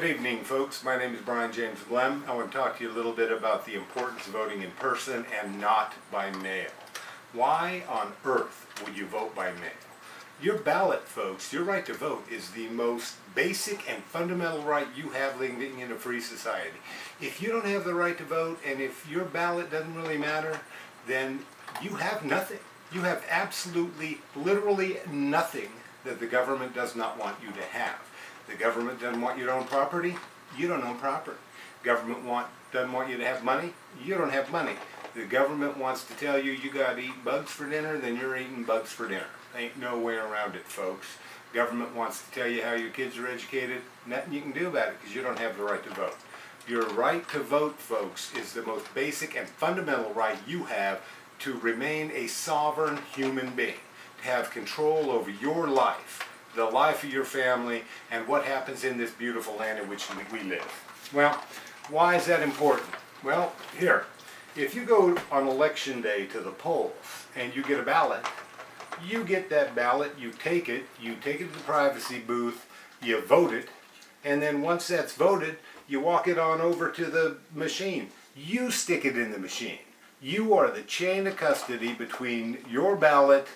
Good evening, folks. My name is Brian James Glemm. I want to talk to you a little bit about the importance of voting in person and not by mail. Why on earth would you vote by mail? Your ballot, folks, your right to vote is the most basic and fundamental right you have living in a free society. If you don't have the right to vote and if your ballot doesn't really matter, then you have nothing. You have absolutely, literally nothing that the government does not want you to have. The government doesn't want you to own property, you don't own property. Government doesn't want you to have money, you don't have money. The government wants to tell you you gotta eat bugs for dinner, then you're eating bugs for dinner. Ain't no way around it, folks. Government wants to tell you how your kids are educated, nothing you can do about it because you don't have the right to vote. Your right to vote, folks, is the most basic and fundamental right you have to remain a sovereign human being, to have control over your life, the life of your family, and what happens in this beautiful land in which we live. Well, why is that important? Well, here, if you go on election day to the polls and you get a ballot, you get that ballot, you take it to the privacy booth, you vote it, and then once that's voted, you walk it on over to the machine. You stick it in the machine. You are the chain of custody between your ballot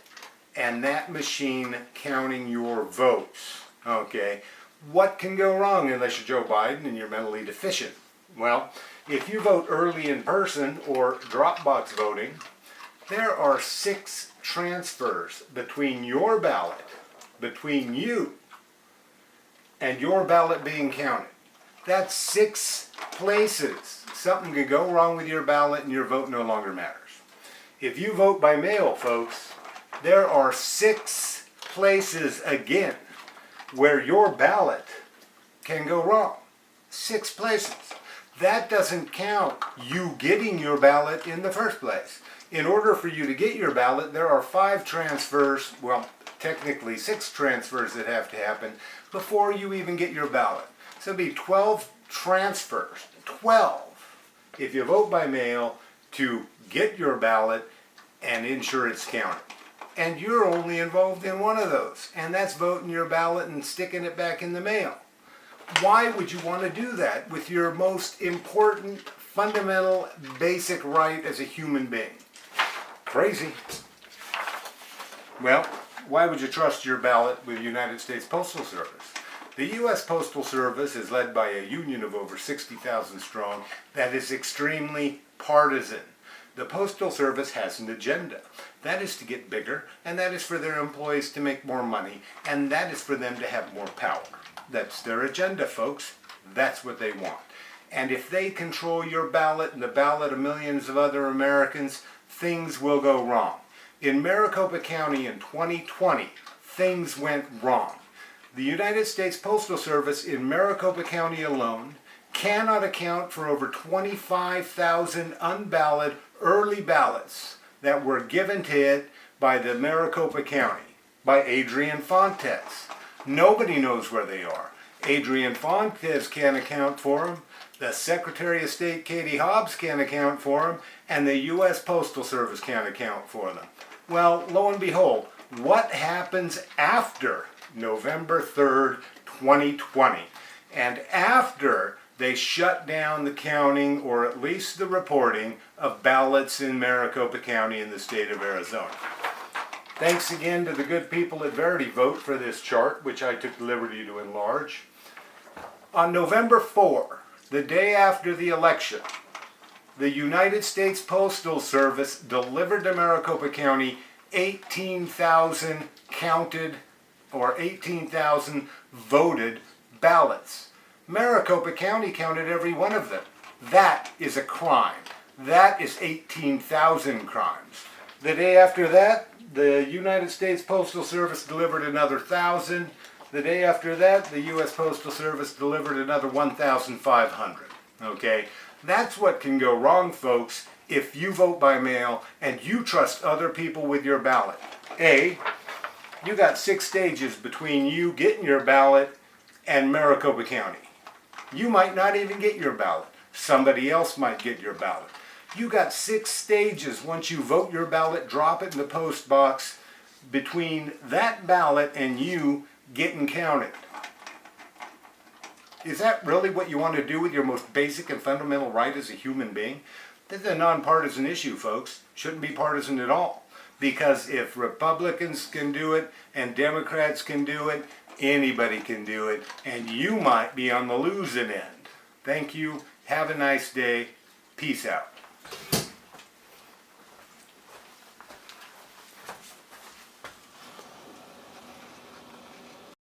and that machine counting your votes. Okay, what can go wrong unless you're Joe Biden and you're mentally deficient? Well, if you vote early in person or Dropbox voting, there are 6 transfers between your ballot, between you and your ballot being counted. That's 6 places. Something could go wrong with your ballot and your vote no longer matters. If you vote by mail, folks, there are 6 places again where your ballot can go wrong. 6 places. That doesn't count you getting your ballot in the first place. In order for you to get your ballot, there are 5 transfers, well, technically 6 transfers that have to happen before you even get your ballot. So it'd be 12 transfers, 12, if you vote by mail to get your ballot and ensure it's counted. And you're only involved in one of those, and that's voting your ballot and sticking it back in the mail. Why would you want to do that with your most important, fundamental, basic right as a human being? Crazy. Well, why would you trust your ballot with the United States Postal Service? The U.S. Postal Service is led by a union of over 60,000 strong that is extremely partisan. The Postal Service has an agenda. That is to get bigger, and that is for their employees to make more money, and that is for them to have more power. That's their agenda, folks. That's what they want. And if they control your ballot and the ballot of millions of other Americans, things will go wrong. In Maricopa County in 2020, things went wrong. The United States Postal Service in Maricopa County alone cannot account for over 25,000 unballot early ballots that were given to it by the Maricopa County, by Adrian Fontes. Nobody knows where they are. Adrian Fontes can't account for them. The Secretary of State, Katie Hobbs, can't account for them. And the U.S. Postal Service can't account for them. Well, lo and behold, what happens after November 3rd, 2020? And after they shut down the counting, or at least the reporting, of ballots in Maricopa County in the state of Arizona. Thanks again to the good people at Verity Vote for this chart, which I took the liberty to enlarge. On November 4, the day after the election, the United States Postal Service delivered to Maricopa County 18,000 counted, or 18,000 voted ballots. Maricopa County counted every one of them. That is a crime. That is 18,000 crimes. The day after that, the United States Postal Service delivered another 1,000. The day after that, the U.S. Postal Service delivered another 1,500. Okay? That's what can go wrong, folks, if you vote by mail and you trust other people with your ballot. A, you got 6 stages between you getting your ballot and Maricopa County. You might not even get your ballot. Somebody else might get your ballot. You got 6 stages once you vote your ballot, drop it in the post box, between that ballot and you getting counted. Is that really what you want to do with your most basic and fundamental right as a human being? This is a nonpartisan issue, folks. Shouldn't be partisan at all. Because if Republicans can do it and Democrats can do it, anybody can do it, and you might be on the losing end. Thank you. Have a nice day. Peace out.